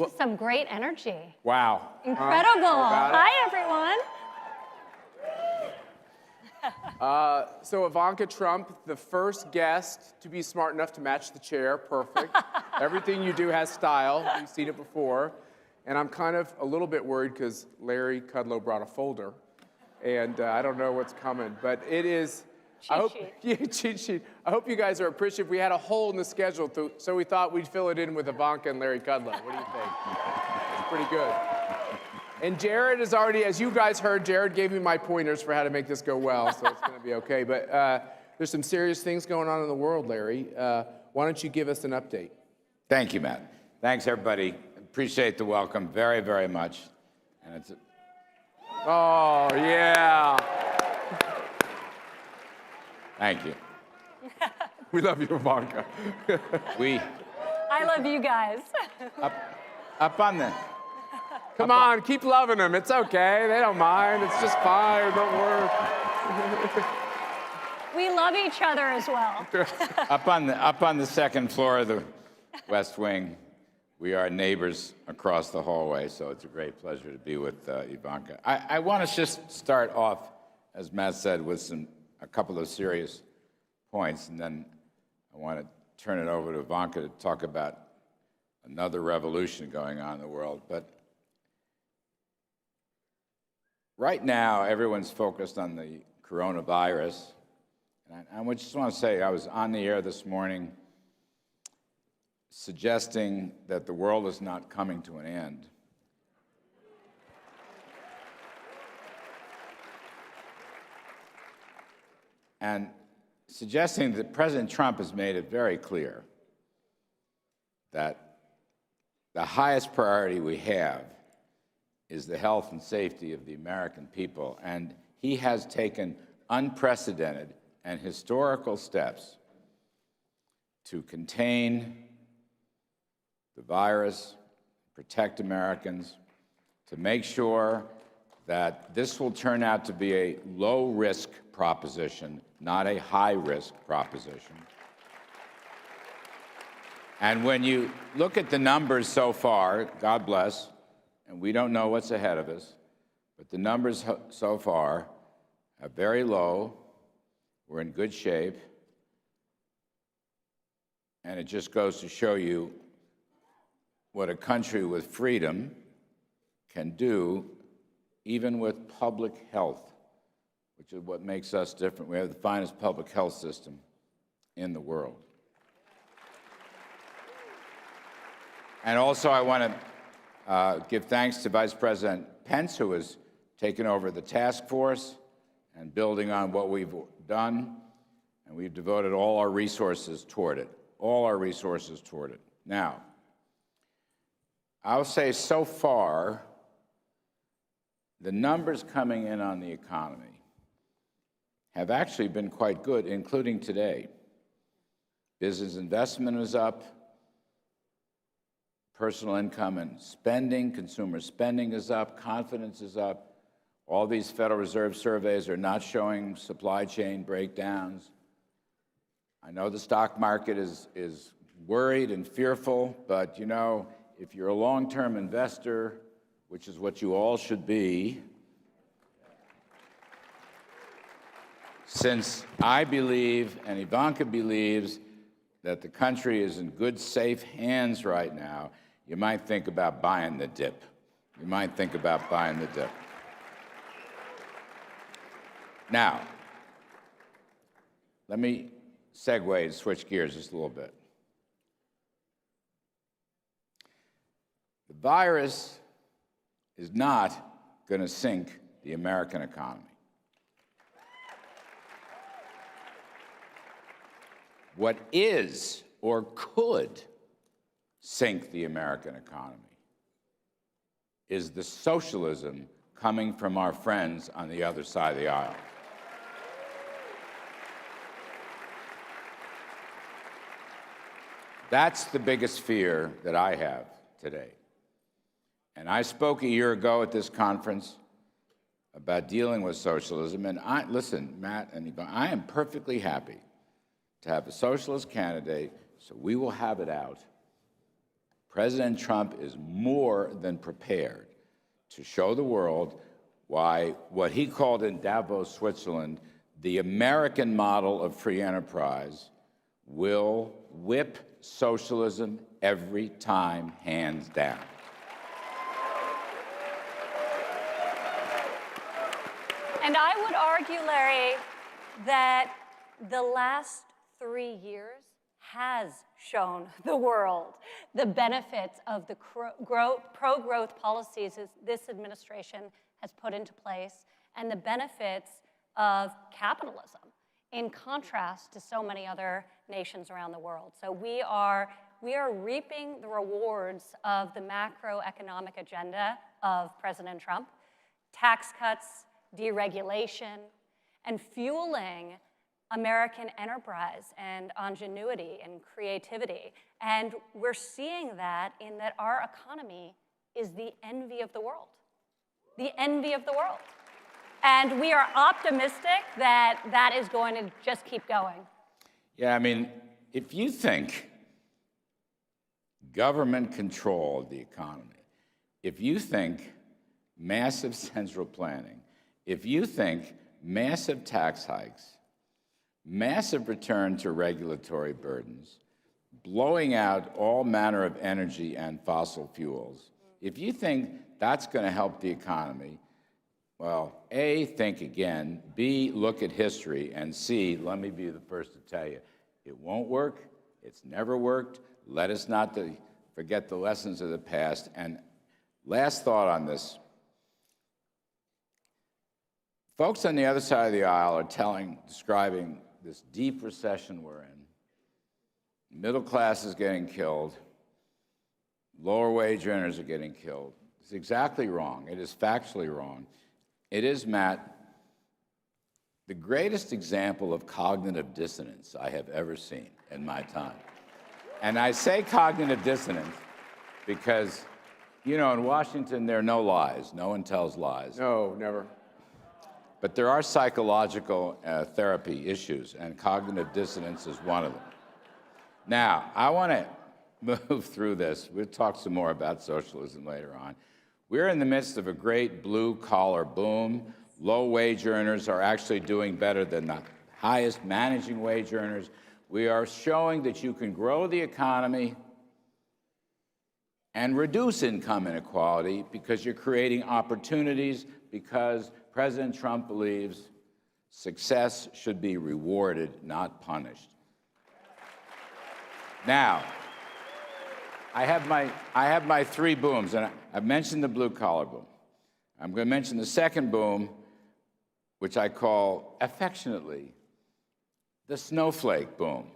is some great energy. Wow. Incredible. Hi, everyone. So Ivanka Trump, the first guest to be smart enough to match the chair, perfect. Everything you do has style. We've seen it before. And I'm kind of a little bit worried because Larry Kudlow brought a folder. And I don't know what's coming, but it is... Cheat sheet. Yeah, cheat sheet. I hope you guys are appreciative. We had a hole in the schedule, so we thought we'd fill it in with Ivanka and Larry Kudlow. What do you think? It's pretty good. And Jared is already, as you guys heard, Jared gave me my pointers for how to make this go well, so it's going to be okay. But there's some serious things going on in the world, Larry. Why don't you give us an update? Thank you, Matt. Thanks, everybody. Appreciate the welcome very, very much. And it's Oh, yeah. Thank you. We love you, Ivanka. I love you guys. Up on the... Come on, keep loving them. It's okay. They don't mind. It's just fine. Don't worry. We love each other as well. Up on the second floor of the West Wing, we are neighbors across the hallway, so it's a great pleasure to be with Ivanka. I want to just start off, as Matt said, with a couple of serious points, and then I want to turn it over to Ivanka to talk about another revolution going on in the world. But right now, everyone's focused on the coronavirus. And I just want to say, I was on the air this morning suggesting that the world is not coming to an end. And suggesting that President Trump has made it very clear that the highest priority we have is the health and safety of the American people. And he has taken unprecedented and historical steps to contain the virus, protect Americans, to make sure that this will turn out to be a low-risk proposition, not a high-risk proposition. And when you look at the numbers so far, God bless, and we don't know what's ahead of us, but the numbers so far are very low. We're in good shape. And it just goes to show you what a country with freedom can do, even with public health, which is what makes us different. We have the finest public health system in the world. And also, I want to give thanks to Vice President Pence, who has taken over the task force and building on what we've done, and we've devoted all our resources toward it, Now, I'll say so far, the numbers coming in on the economy have actually been quite good, including today. Business investment is up. Personal income and spending, consumer spending is up. Confidence is up. All these Federal Reserve surveys are not showing supply chain breakdowns. I know the stock market is worried and fearful, but you know, if you're a long-term investor, which is what you all should be, since I believe and Ivanka believes that the country is in good, safe hands right now, you might think about buying the dip. Now, let me segue and switch gears just a little bit. The virus is not going to sink the American economy. What is or could sink the American economy is the socialism coming from our friends on the other side of the aisle. That's the biggest fear that I have today. And I spoke a year ago at this conference about dealing with socialism. And listen, Matt and Ivanka, I am perfectly happy to have a socialist candidate, so we will have it out President Trump is more than prepared to show the world why what he called in Davos, Switzerland, the American model of free enterprise will whip socialism every time, hands down. And I would argue, Larry, that the last 3 years has shown the world the benefits of the pro-growth policies this administration has put into place and the benefits of capitalism, in contrast to so many other nations around the world. So we are reaping the rewards of the macroeconomic agenda of President Trump, tax cuts, deregulation, and fueling American enterprise and ingenuity and creativity. And we're seeing that in that our economy is the envy of the world. The envy of the world. And we are optimistic that that is going to just keep going. Yeah, I mean, if you think government control of the economy, if you think massive central planning, if you think massive tax hikes, massive return to regulatory burdens, blowing out all manner of energy and fossil fuels, if you think that's going to help the economy, well, A, think again, B, look at history, and C, let me be the first to tell you, it won't work, it's never worked, let us not forget the lessons of the past. And last thought on this, folks on the other side of the aisle are describing this deep recession we're in. Middle class is getting killed. Lower wage earners are getting killed. It's exactly wrong. It is factually wrong. It is, Matt, the greatest example of cognitive dissonance I have ever seen in my time. And I say cognitive dissonance because, you know, in Washington, there are no lies. No one tells lies. No, never. But there are psychological therapy issues, and cognitive dissonance is one of them. Now, I want to move through this. We'll talk some more about socialism later on. We're in the midst of a great blue-collar boom. Low-wage earners are actually doing better than the highest managing wage earners. We are showing that you can grow the economy and reduce income inequality because you're creating opportunities, because President Trump believes success should be rewarded, not punished. Now, I have my three booms, and I've mentioned the blue-collar boom. I'm going to mention the second boom, which I call affectionately the snowflake boom.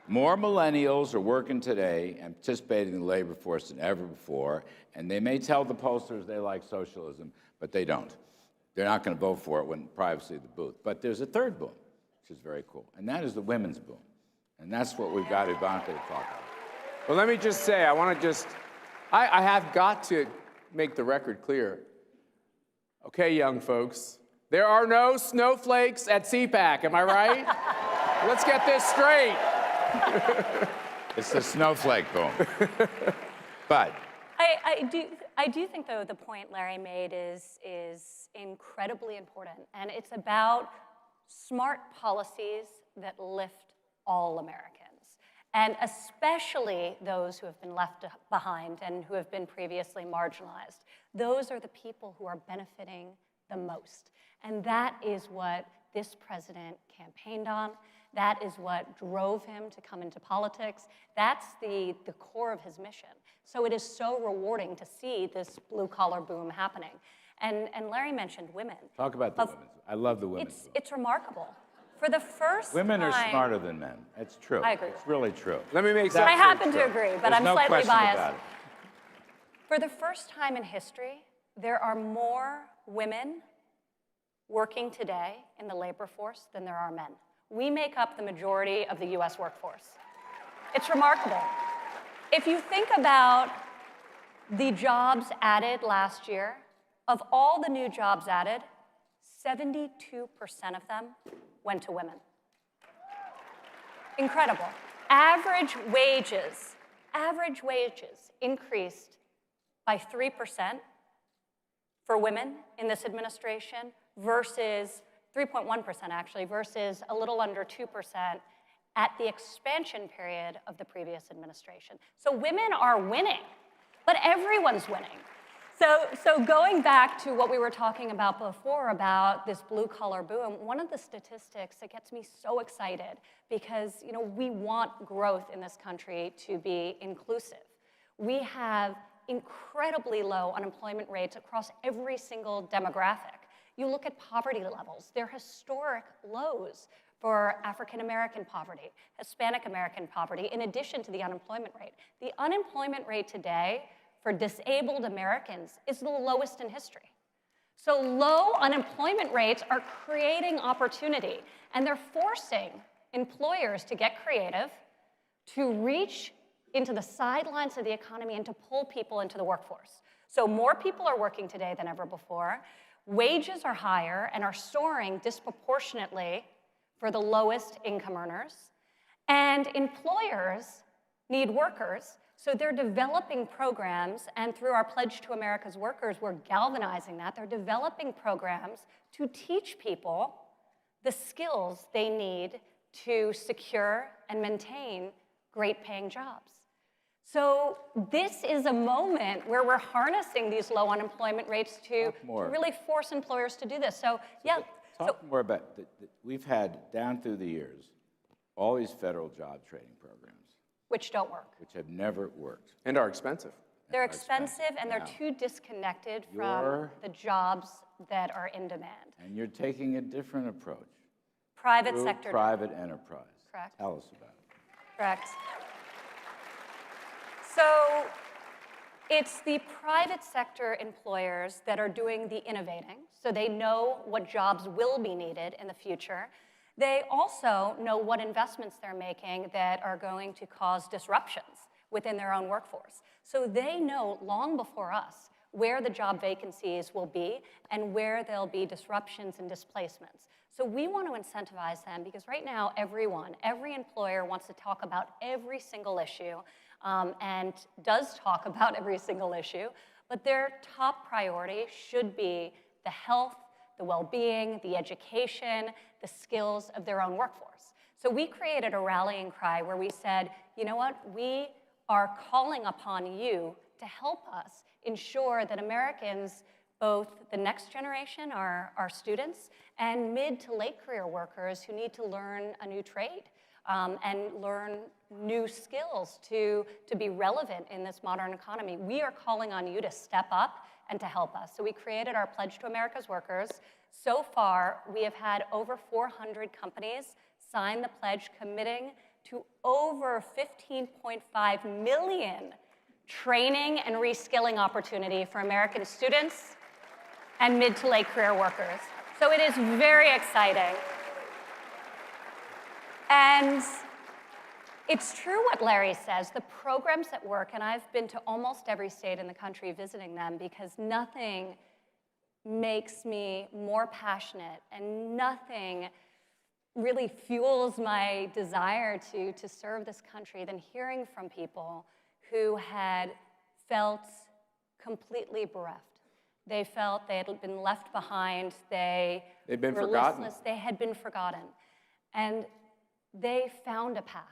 More millennials are working today and participating in the labor force than ever before, and they may tell the pollsters they like socialism, but they don't. They're not going to vote for it when privacy of the booth. But there's a third boom, which is very cool, and that is the women's boom. And that's what we've got Ivanka to talk about. Well, let me just say, I have got to make the record clear. Okay, young folks, there are no snowflakes at CPAC, am I right? Let's get this straight. It's the snowflake boom. But I do think, though, the point Larry made is incredibly important, and it's about smart policies that lift all Americans, and especially those who have been left behind and who have been previously marginalized. Those are the people who are benefiting the most, and that is what this president campaigned on. That is what drove him to come into politics. That's the core of his mission. So it is so rewarding to see this blue-collar boom happening. And Larry mentioned women. Talk about the women's. I love the women's boom. It's remarkable. For the first Women time, are smarter than men. It's true. I agree. It's really true. Let me make I happen to agree, but I'm slightly question biased. about it. For the first time in history, there are more women working today in the labor force than there are men. We make up the majority of the US workforce. It's remarkable. If you think about the jobs added last year, of all the new jobs added, 72% of them went to women. Incredible. Average wages average wages increased by 3% for women in this administration versus 3.1% actually, versus a little under 2% at the expansion period of the previous administration. So women are winning, but everyone's winning. So going back to what we were talking about before about this blue-collar boom, one of the statistics that gets me so excited, because we want growth in this country to be inclusive. We have incredibly low unemployment rates across every single demographic. You look at poverty levels, they're historic lows for African American poverty, Hispanic American poverty, in addition to the unemployment rate. The unemployment rate today for disabled Americans is the lowest in history. So low unemployment rates are creating opportunity, and they're forcing employers to get creative, to reach into the sidelines of the economy and to pull people into the workforce. So more people are working today than ever before. Wages are higher and are soaring disproportionately for the lowest income earners. And employers need workers, so they're developing programs, and through our Pledge to America's Workers, we're galvanizing that. They're developing programs to teach people the skills they need to secure and maintain great paying jobs. So this is a moment where we're harnessing these low unemployment rates to really force employers to do this. So yeah. Talk more about, we've had down through the years, all these federal job training programs. Which don't work. Which have never worked. And are expensive. They're expensive and they're too disconnected from the jobs that are in demand. And you're taking a different approach. Private sector. Private enterprise. Correct. Tell us about it. Correct. So it's the private sector employers that are doing the innovating, so they know what jobs will be needed in the future. They also know what investments they're making that are going to cause disruptions within their own workforce. So they know long before us where the job vacancies will be and where there'll be disruptions and displacements. So we want to incentivize them because right now every employer wants to talk about every single issue and does talk about every single issue, but their top priority should be the health, the well-being, the education, the skills of their own workforce. So we created a rallying cry where we said, you know what, we are calling upon you to help us ensure that Americans, both the next generation, our students, and mid to late career workers who need to learn a new trade and learn new skills to be relevant in this modern economy. We are calling on you to step up and to help us. So we created our Pledge to America's Workers. So far, we have had over 400 companies sign the pledge, committing to over 15.5 million training and reskilling opportunity for American students and mid to late career workers. So it is very exciting. And it's true what Larry says, the programs that work, and I've been to almost every state in the country visiting them because nothing makes me more passionate and nothing really fuels my desire to serve this country than hearing from people who had felt completely bereft. They felt they had been left behind, they'd been forgotten. Listless, they had been forgotten. And they found a path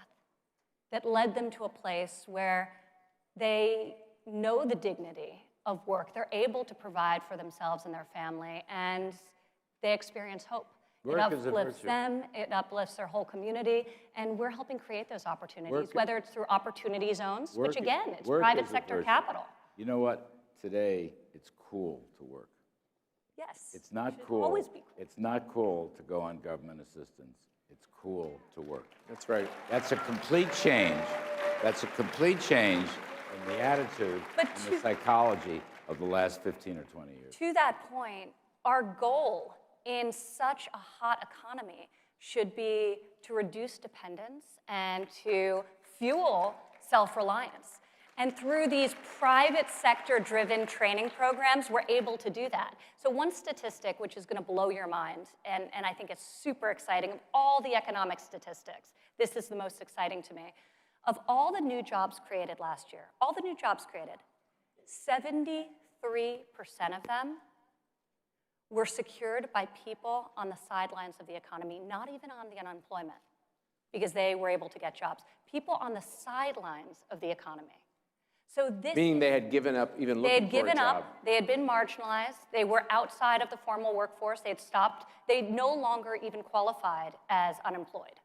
that led them to a place where they know the dignity of work. They're able to provide for themselves and their family, and they experience hope. It uplifts them, it uplifts their whole community, and we're helping create those opportunities, whether it's through opportunity zones, which again, it's private sector capital. You know what? Today, it's cool to work. Yes. It's not cool. Always be cool. It's not cool to go on government assistance. It's cool to work. That's right. That's a complete change. That's a complete change in the attitude and the psychology of the last 15 or 20 years. To that point, our goal in such a hot economy should be to reduce dependence and to fuel self-reliance. And through these private sector-driven training programs, we're able to do that. So one statistic, which is going to blow your mind, and I think it's super exciting, of all the economic statistics, this is the most exciting to me. Of all the new jobs created last year, all the new jobs created, 73% of them were secured by people on the sidelines of the economy, not even on the unemployment, because they were able to get jobs. People on the sidelines of the economy. So this Meaning they had given up even they looking had for a given job. up, they had been marginalized, they were outside of the formal workforce, they had stopped, they no longer even qualified as unemployed.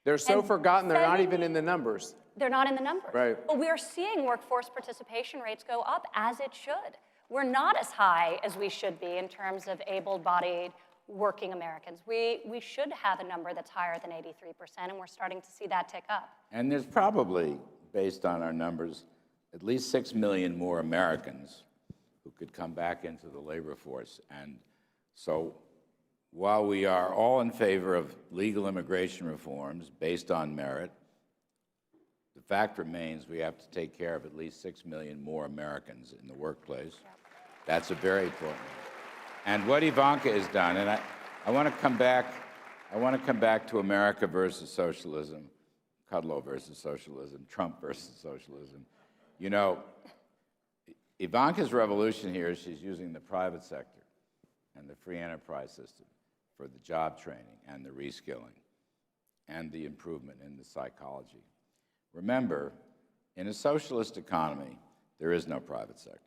They're so And forgotten, they're not even 70 in the numbers. They're not in the numbers. Right. But we are seeing workforce participation rates go up, as it should. We're not as high as we should be in terms of able-bodied working Americans. We should have a number that's higher than 83%, and we're starting to see that tick up. And there's probably, based on our numbers, at least 6 million more Americans who could come back into the labor force. And so while we are all in favor of legal immigration reforms based on merit, the fact remains we have to take care of at least 6 million more Americans in the workplace. Yep. That's a very important one. And what Ivanka has done, and I want to come back to America versus socialism, Kudlow versus socialism, Trump versus socialism. You know, Ivanka's revolution here is she's using the private sector and the free enterprise system for the job training and the reskilling and the improvement in the psychology. Remember, in a socialist economy, there is no private sector.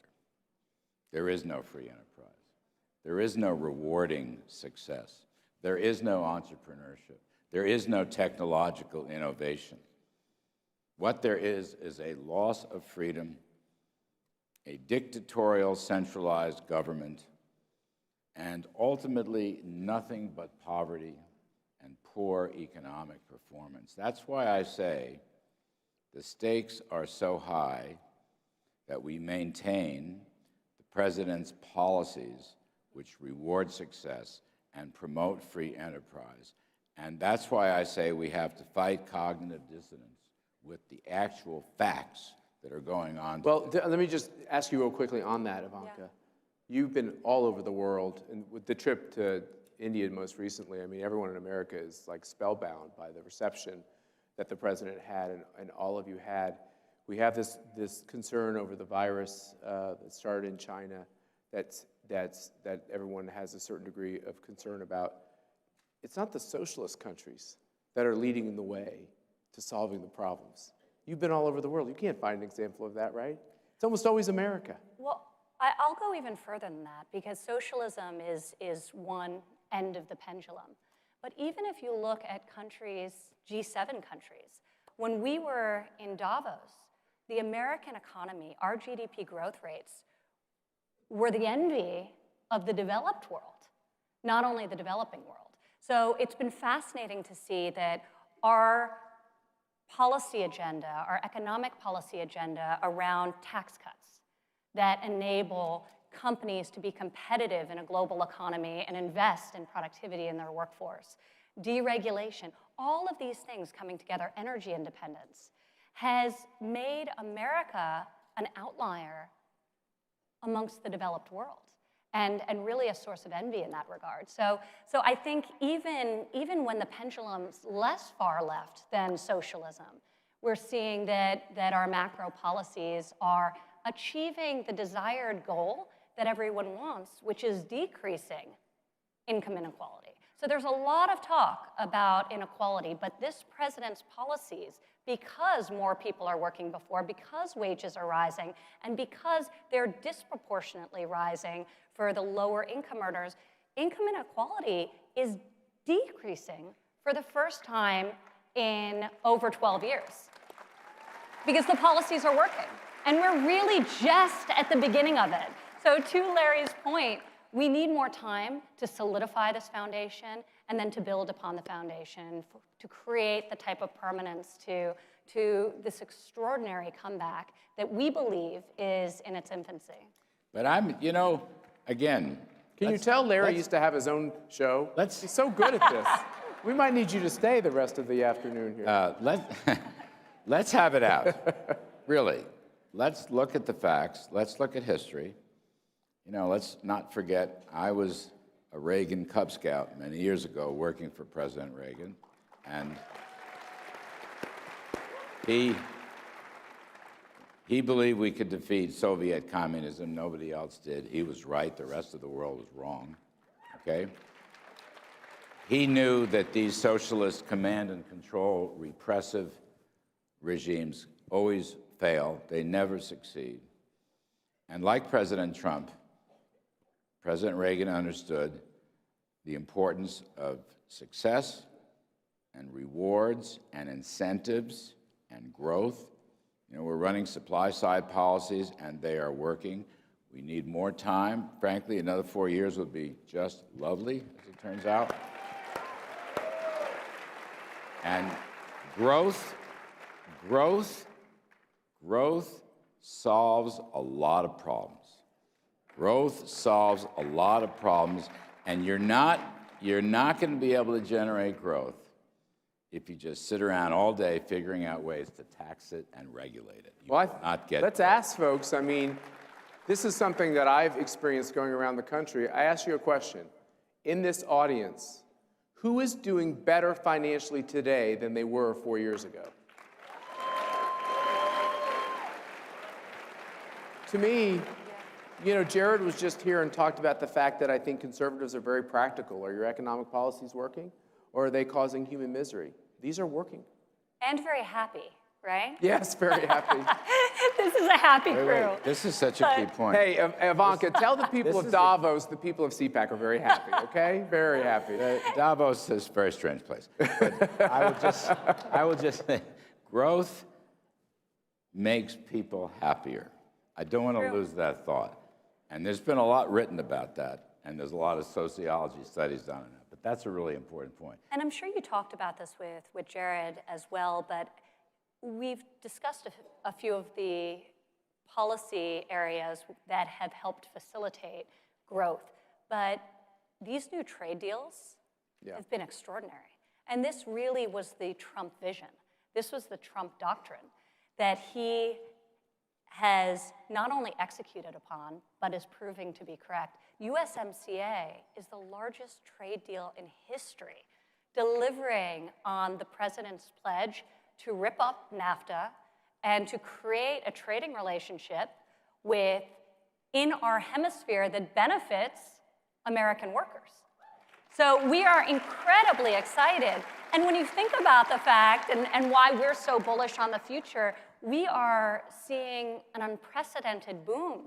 There is no free enterprise. There is no rewarding success. There is no entrepreneurship. There is no technological innovation. What there is a loss of freedom, a dictatorial centralized government, and ultimately nothing but poverty and poor economic performance. That's why I say the stakes are so high that we maintain the president's policies which reward success and promote free enterprise. And that's why I say we have to fight cognitive dissonance with the actual facts that are going on. Well, let me just ask you real quickly on that, Ivanka. Yeah. You've been all over the world, and with the trip to India most recently, I mean, everyone in America is like spellbound by the reception that the president had and all of you had. We have this concern over the virus that started in China that everyone has a certain degree of concern about. It's not the socialist countries that are leading the way to solving the problems. You've been all over the world. You can't find an example of that, right? It's almost always America. Well, I'll go even further than that, because socialism is one end of the pendulum. But even if you look at countries, G7 countries, when we were in Davos, the American economy, our GDP growth rates, were the envy of the developed world, not only the developing world. So it's been fascinating to see that our policy agenda, our economic policy agenda around tax cuts that enable companies to be competitive in a global economy and invest in productivity in their workforce, deregulation, all of these things coming together, energy independence, has made America an outlier amongst the developed world, and really a source of envy in that regard. So I think even when the pendulum's less far left than socialism, we're seeing that our macro policies are achieving the desired goal that everyone wants, which is decreasing income inequality. So there's a lot of talk about inequality, but this president's policies, because more people are working before, because wages are rising, and because they're disproportionately rising for the lower income earners, income inequality is decreasing for the first time in over 12 years. Because the policies are working. And we're really just at the beginning of it. So to Larry's point, we need more time to solidify this foundation and then to build upon the foundation to create the type of permanence to this extraordinary comeback that we believe is in its infancy. But again. Can you tell Larry used to have his own show? He's so good at this. We might need you to stay the rest of the afternoon here. Let's have it out, really. Let's look at the facts. Let's look at history. Let's not forget, I was a Reagan Cub Scout many years ago working for President Reagan. And He believed we could defeat Soviet communism. Nobody else did. He was right. The rest of the world was wrong. Okay? He knew that these socialist command and control repressive regimes always fail. They never succeed. And like President Trump, President Reagan understood the importance of success and rewards and incentives and growth. You know, we're running supply-side policies, and they are working. We need more time. Frankly, another 4 years would be just lovely, as it turns out. And growth solves a lot of problems. Growth solves a lot of problems, and you're not going to be able to generate growth if you just sit around all day figuring out ways to tax it and regulate it. You will not get let's growth. ask folks. I mean, this is something that I've experienced going around the country. I ask you a question. In this audience, who is doing better financially today than they were 4 years ago? To me, you know, Jared was just here and talked about the fact that I think conservatives are very practical. Are your economic policies working, or are they causing human misery? These are working. And very happy, right? Yes, very happy. This is a happy crew. Wait. This is such a key point. Hey, Ivanka, tell the people of Davos the people of CPAC are very happy, okay? Very happy. Davos is a very strange place. But I will just say, growth makes people happier. I don't want to lose that thought. And there's been a lot written about that, and there's a lot of sociology studies done on that. But that's a really important point. And I'm sure you talked about this with Jared as well, but we've discussed a few of the policy areas that have helped facilitate growth. But these new trade deals have been extraordinary. And this really was the Trump vision. This was the Trump doctrine that he has not only executed upon, but is proving to be correct. USMCA is the largest trade deal in history, delivering on the president's pledge to rip up NAFTA and to create a trading relationship in our hemisphere that benefits American workers. So we are incredibly excited. And when you think about the fact and why we're so bullish on the future, we are seeing an unprecedented boom.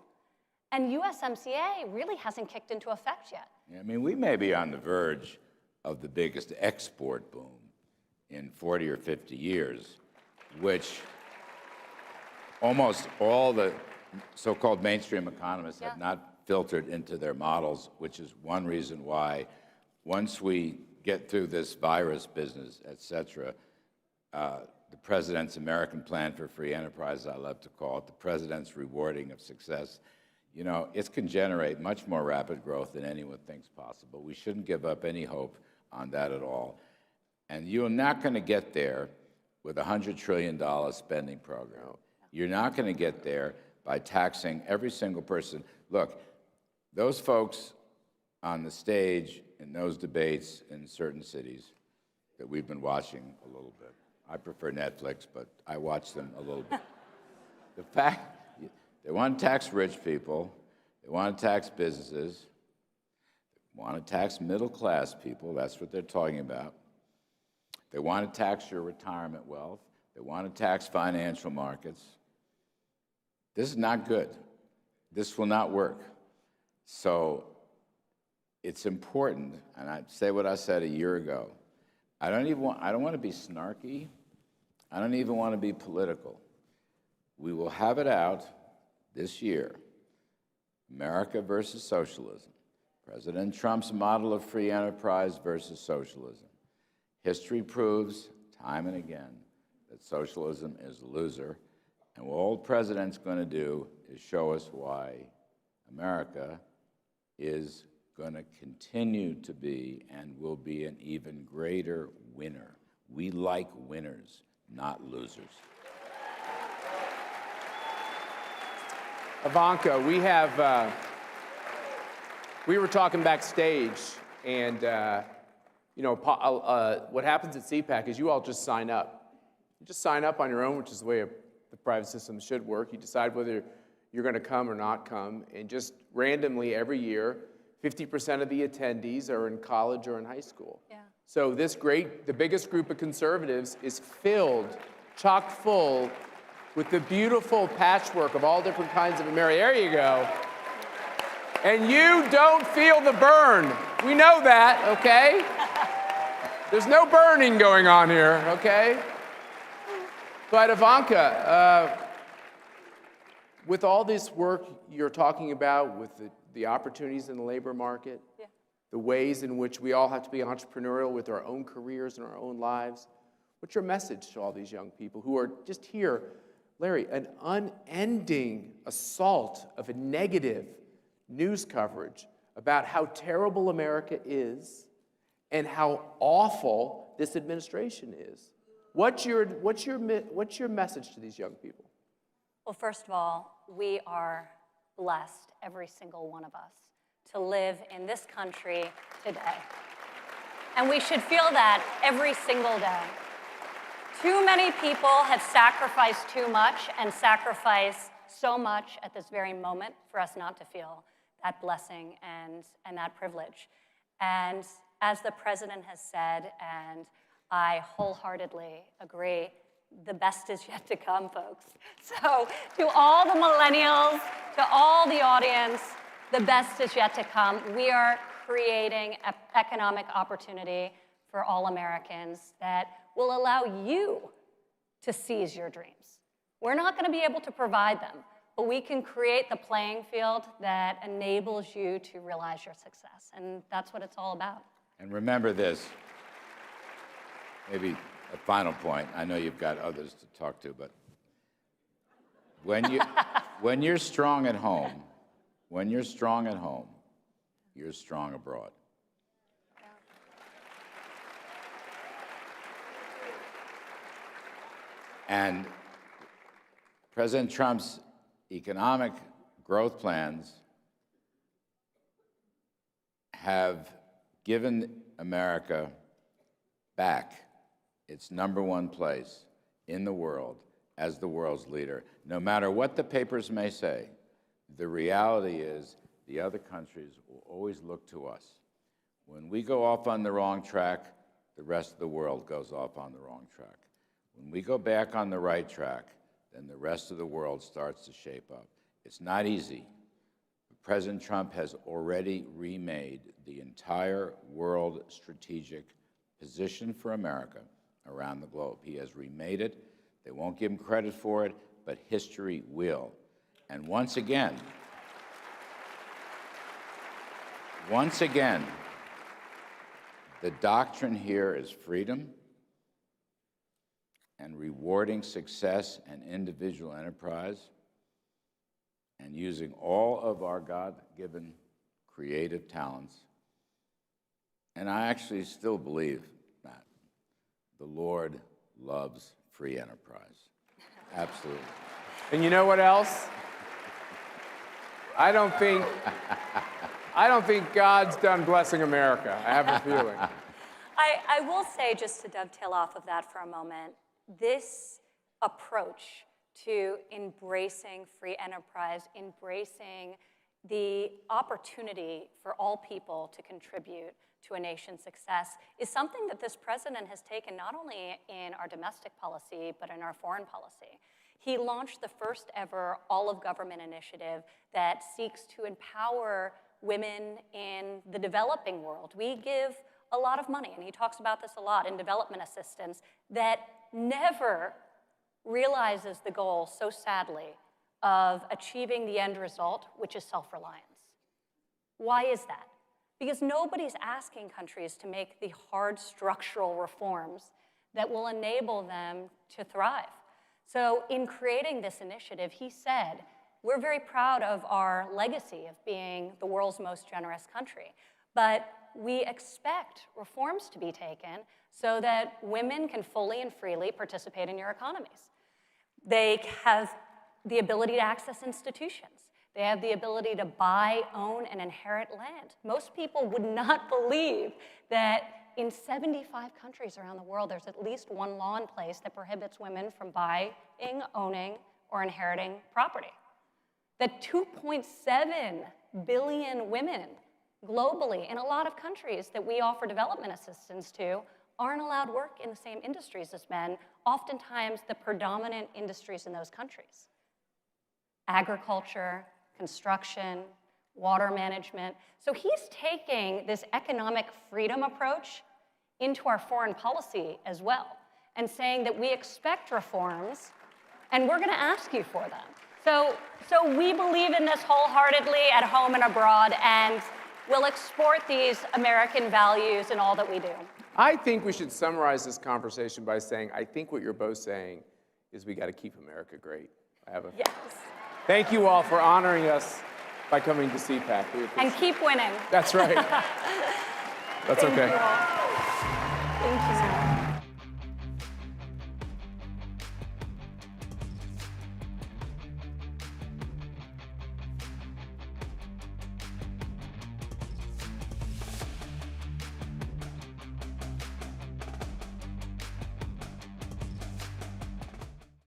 And USMCA really hasn't kicked into effect yet. I mean, we may be on the verge of the biggest export boom in 40 or 50 years, which almost all the so-called mainstream economists have not filtered into their models, which is one reason why once we get through this virus business, et cetera, the president's American plan for free enterprise, I love to call it, the president's rewarding of success, you know, it can generate much more rapid growth than anyone thinks possible. We shouldn't give up any hope on that at all. And you're not going to get there with a $100 trillion spending program. You're not going to get there by taxing every single person. Look, those folks on the stage in those debates in certain cities that we've been watching a little bit. I prefer Netflix, but I watch them a little bit. The fact, they want to tax rich people, they want to tax businesses, they want to tax middle-class people, that's what they're talking about. They want to tax your retirement wealth, they want to tax financial markets. This is not good. This will not work. So it's important, and I say what I said a year ago, I don't want to be snarky. I don't even want to be political. We will have it out this year. America versus socialism. President Trump's model of free enterprise versus socialism. History proves time and again that socialism is a loser. And what all the president's going to do is show us why America is going to continue to be and will be an even greater winner. We like winners, not losers. Ivanka, we were talking backstage, and you know, what happens at CPAC is you all just sign up, You just sign up on your own, which is the way the private system should work. You decide whether you're going to come or not come, and just randomly every year, 50% of the attendees are in college or in high school. Yeah. So the biggest group of conservatives is filled, chock full, with the beautiful patchwork of all different kinds of America. There you go. And you don't feel the burn. We know that, okay? There's no burning going on here, okay? But Ivanka, with all this work you're talking about, with the opportunities in the labor market, Yeah. the ways in which we all have to be entrepreneurial with our own careers and our own lives, what's your message to all these young people who are just here, Larry, an unending assault of a negative news coverage about how terrible America is and how awful this administration is? What's your message to these young people? Well, first of all, we are blessed, every single one of us, to live in this country today. And we should feel that every single day. Too many people have sacrificed too much and sacrifice so much at this very moment for us not to feel that blessing and that privilege. And as the president has said, and I wholeheartedly agree, the best is yet to come, folks. So to all the millennials, to all the audience, the best is yet to come. We are creating economic opportunity for all Americans that will allow you to seize your dreams. We're not going to be able to provide them, but we can create the playing field that enables you to realize your success, and that's what it's all about. And remember this, maybe a final point. I know you've got others to talk to, but when you're strong at home, you're strong abroad. And President Trump's economic growth plans have given America back its #1 place in the world as the world's leader. No matter what the papers may say, the reality is the other countries will always look to us. When we go off on the wrong track, the rest of the world goes off on the wrong track. When we go back on the right track, then the rest of the world starts to shape up. It's not easy. President Trump has already remade the entire world strategic position for America around the globe. He has remade it. They won't give him credit for it, but history will. And once again, the doctrine here is freedom and rewarding success and individual enterprise and using all of our God-given creative talents. And I actually still believe, Matt, the Lord loves free enterprise. Absolutely. And you know what else? I don't think God's done blessing America. I have a feeling. I will say, just to dovetail off of that for a moment, this approach to embracing free enterprise, embracing the opportunity for all people to contribute to a nation's success, is something that this president has taken not only in our domestic policy, but in our foreign policy. He launched the first ever all-of-government initiative that seeks to empower women in the developing world. We give a lot of money, and he talks about this a lot, in development assistance that never realizes the goal, so sadly, of achieving the end result, which is self-reliance. Why is that? Because nobody's asking countries to make the hard structural reforms that will enable them to thrive. So in creating this initiative, he said, we're very proud of our legacy of being the world's most generous country, but we expect reforms to be taken so that women can fully and freely participate in your economies. They have the ability to access institutions. They have the ability to buy, own, and inherit land. Most people would not believe that in 75 countries around the world, there's at least one law in place that prohibits women from buying, owning, or inheriting property. That 2.7 billion women globally in a lot of countries that we offer development assistance to aren't allowed work in the same industries as men, oftentimes the predominant industries in those countries. Agriculture, construction, water management. So he's taking this economic freedom approach into our foreign policy as well, and saying that we expect reforms, and we're going to ask you for them. So we believe in this wholeheartedly at home and abroad, and we'll export these American values in all that we do. I think we should summarize this conversation by saying, I think what you're both saying is we got to keep America great. Yes. Thank you all for honoring us by coming to CPAC. And keep winning. That's right. That's okay. Thank you all. Thank you.